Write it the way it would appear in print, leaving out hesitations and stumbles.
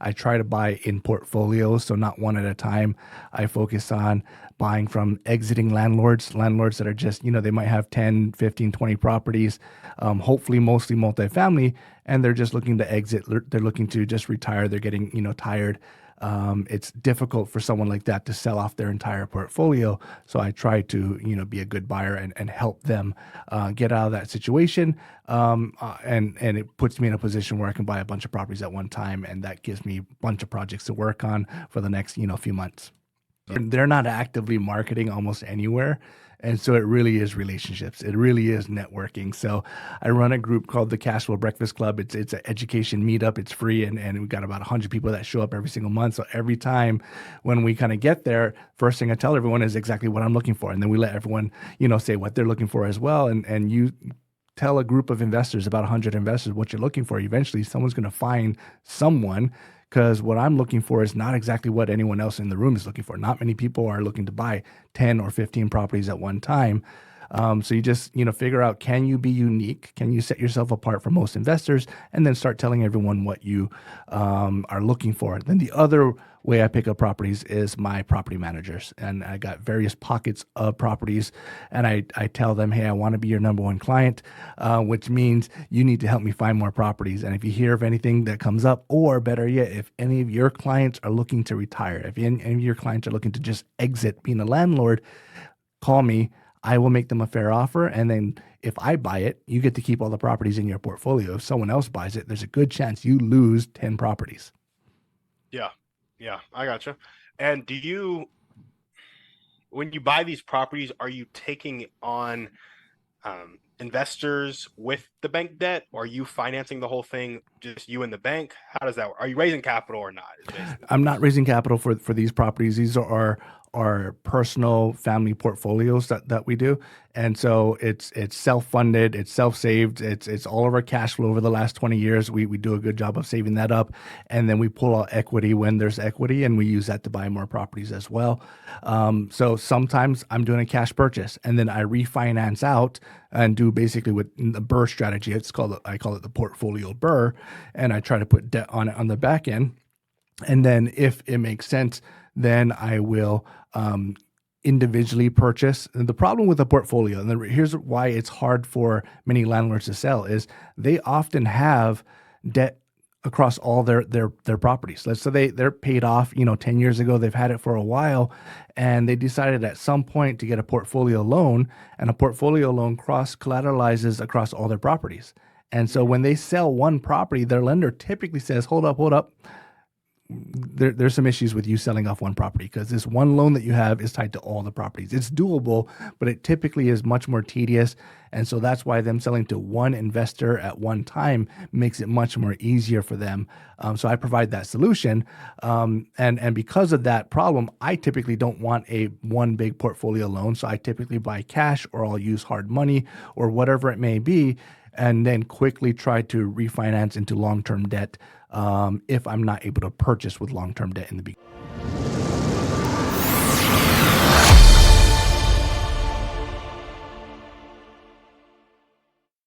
I try to buy in portfolios, so not one at a time. I focus on buying from exiting landlords that are just, they might have 10, 15, 20 properties, hopefully mostly multifamily, and they're just looking to exit. They're looking to just retire. They're getting, tired. It's difficult for someone like that to sell off their entire portfolio. So I try to, be a good buyer and help them get out of that situation. And it puts me in a position where I can buy a bunch of properties at one time, and that gives me a bunch of projects to work on for the next, few months. They're not actively marketing almost anywhere. And so it really is relationships. It really is networking. So I run a group called the Cashflow Breakfast Club. It's an education meetup. It's free. And we've got about 100 people that show up every single month. So every time when we kind of get there, first thing I tell everyone is exactly what I'm looking for. And then we let everyone, say what they're looking for as well. And you tell a group of investors, about 100 investors, what you're looking for. Eventually someone's going to find someone, because what I'm looking for is not exactly what anyone else in the room is looking for. Not many people are looking to buy 10 or 15 properties at one time. So you just, figure out, can you be unique? Can you set yourself apart from most investors? And then start telling everyone what you are looking for. Then the other way I pick up properties is my property managers. And I got various pockets of properties, and I tell them, hey, I want to be your number one client, which means you need to help me find more properties. And if you hear of anything that comes up, or better yet, if any of your clients are looking to retire, if any of your clients are looking to just exit being a landlord, call me. I will make them a fair offer. And then if I buy it, you get to keep all the properties in your portfolio. If someone else buys it, there's a good chance you lose 10 properties. Yeah, I gotcha. And when you buy these properties, are you taking on investors with the bank debt, or are you financing the whole thing, just you and the bank? How does that work? Are you raising capital or not? I'm not raising capital for these properties. These are our personal family portfolios that we do. And so it's self-funded, it's self-saved, it's all of our cash flow over the last 20 years. We do a good job of saving that up. And then we pull out equity when there's equity, and we use that to buy more properties as well. So sometimes I'm doing a cash purchase, and then I refinance out and do basically with the BRRRR strategy. I call it the portfolio BRRRR, and I try to put debt on it on the back end. And then if it makes sense, then I will individually purchase. And the problem with a portfolio, and here's why it's hard for many landlords to sell, is they often have debt across all their properties. Let's say they're paid off, 10 years ago, they've had it for a while, and they decided at some point to get a portfolio loan, and a portfolio loan cross collateralizes across all their properties. And so when they sell one property, their lender typically says, hold up. There's some issues with you selling off one property, because this one loan that you have is tied to all the properties. It's doable, but it typically is much more tedious. And so that's why them selling to one investor at one time makes it much more easier for them. So I provide that solution. And because of that problem, I typically don't want one big portfolio loan. So I typically buy cash, or I'll use hard money or whatever it may be, and then quickly try to refinance into long-term debt if I'm not able to purchase with long-term debt in the beginning.